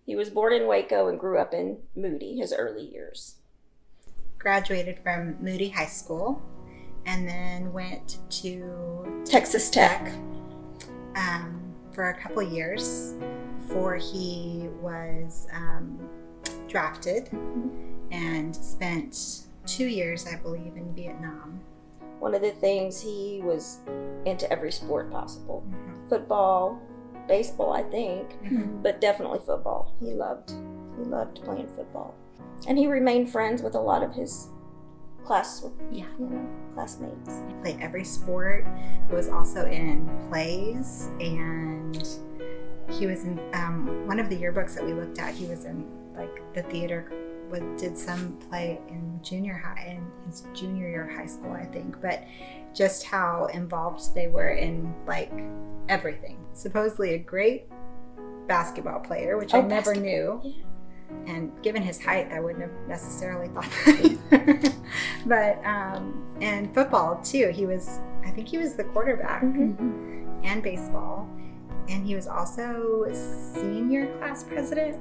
He was born in Waco and grew up in Moody his early years. Graduated from Moody High School and then went to Texas Tech. For a couple years before he was drafted and spent 2 years, I believe, in Vietnam. One of the things, he was into every sport possible. Football, baseball, I think, but definitely football. He loved playing football. And he remained friends with a lot of his classmates. He played every sport. He was also in plays, and he was in one of the yearbooks that we looked at. He was in like the theater, did some play in junior high, in his junior year of high school, I think. But just how involved they were in like everything. Supposedly a great basketball player, which I never knew. Yeah. And given his height, I wouldn't have necessarily thought that either. But and football too. I think he was the quarterback, and baseball. And he was also senior class president.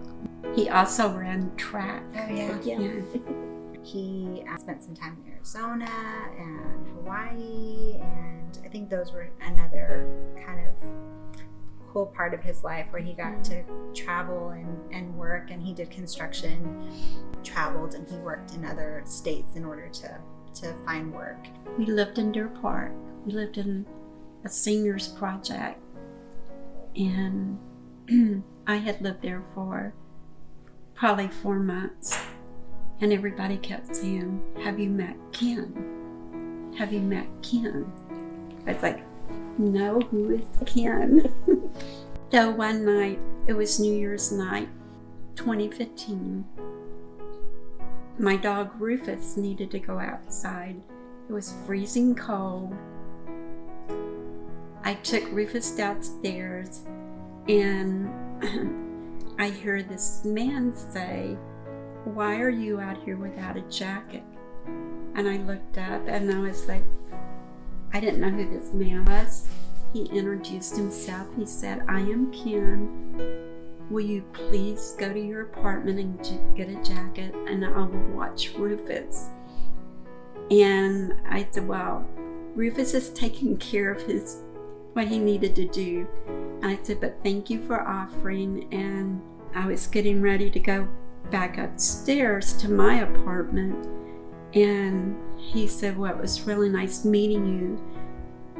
He also ran track. Oh yeah. He spent some time in Arizona and Hawaii, and I think those were another kind of cool part of his life where he got to travel and work, and he did construction, traveled, and he worked in other states in order to find work. We lived in Deer Park. We lived in a seniors project, and I had lived there for probably 4 months, and everybody kept saying, "Have you met Ken? Have you met Ken?" I was like, "No, who is Ken?" So one night, it was New Year's night, 2015, my dog Rufus needed to go outside. It was freezing cold. I took Rufus downstairs, and I heard this man say, "Why are you out here without a jacket?" And I looked up, and I was like, I didn't know who this man was. He introduced himself. He said, "I am Ken. Will you please go to your apartment and get a jacket, and I will watch Rufus?" And I said, "Well, Rufus is taking care of what he needed to do." And I said, "But thank you for offering." And I was getting ready to go back upstairs to my apartment, and he said, "Well, it was really nice meeting you,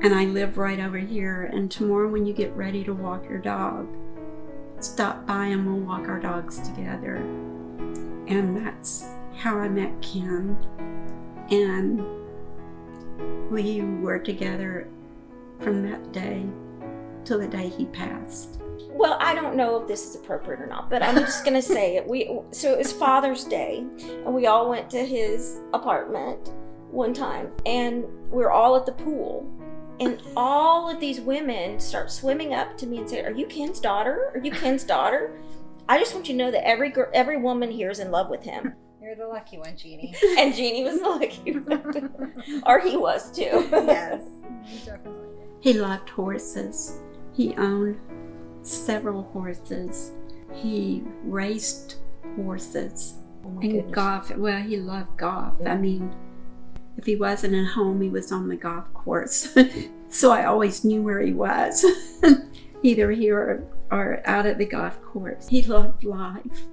and I live right over here, and tomorrow when you get ready to walk your dog, stop by and we'll walk our dogs together." And that's how I met Ken, and we were together from that day till the day he passed. Well, I don't know if this is appropriate or not, but I'm just going to say it. So it was Father's Day, and we all went to his apartment one time, and we were all at the pool, and all of these women start swimming up to me and say, "Are you Ken's daughter? Are you Ken's daughter?" I just want you to know that every woman here is in love with him. You're the lucky one, Jeannie. And Jeannie was the lucky one. Or he was too. Yes, definitely. He loved horses. He owned several horses. He raced horses. And golf. Well, he loved golf. Yeah. I mean, if he wasn't at home, he was on the golf course. So I always knew where he was, either here or out at the golf course. He loved life.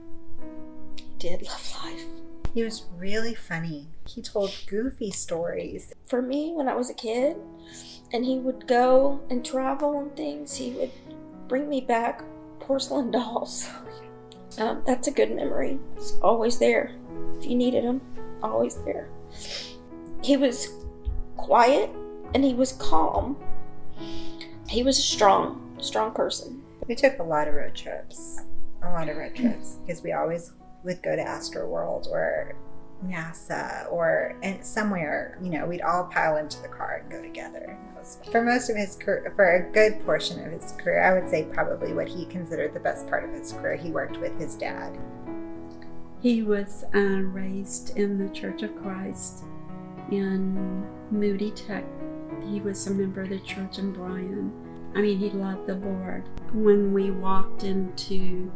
He did love life. He was really funny. He told goofy stories. For me, when I was a kid, and he would go and travel and things, he would bring me back porcelain dolls. That's a good memory. It's always there. If you needed him, always there. He was quiet and he was calm. He was a strong person. We took a lot of road trips, because we always would go to Astro World or NASA or somewhere, we'd all pile into the car and go together. For most of his career, for a good portion of his career, I would say probably what he considered the best part of his career, he worked with his dad. He was raised in the Church of Christ in Moody Tech. He was a member of the church in Breiling. I mean, he loved the Lord. When we walked into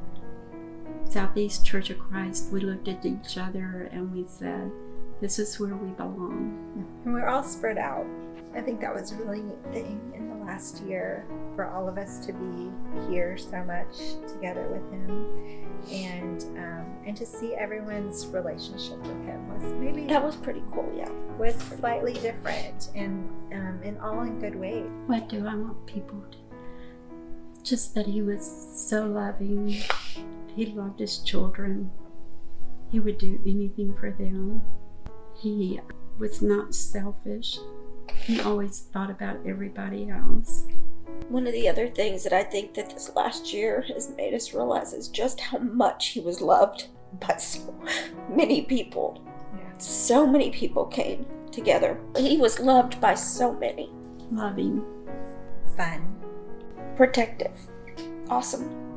Southeast Church of Christ, we looked at each other and we said, this is where we belong. And we're all spread out. I think that was a really neat thing in the last year for all of us to be here so much together with him, and to see everyone's relationship with him was maybe That was pretty cool, yeah. was slightly different and all in good ways. What do I want people to? Just that he was so loving. He loved his children. He would do anything for them. He was not selfish. He always thought about everybody else. One of the other things that I think that this last year has made us realize is just how much he was loved by so many people. Yeah. So many people came together. He was loved by so many. Loving. Fun. Protective. Awesome.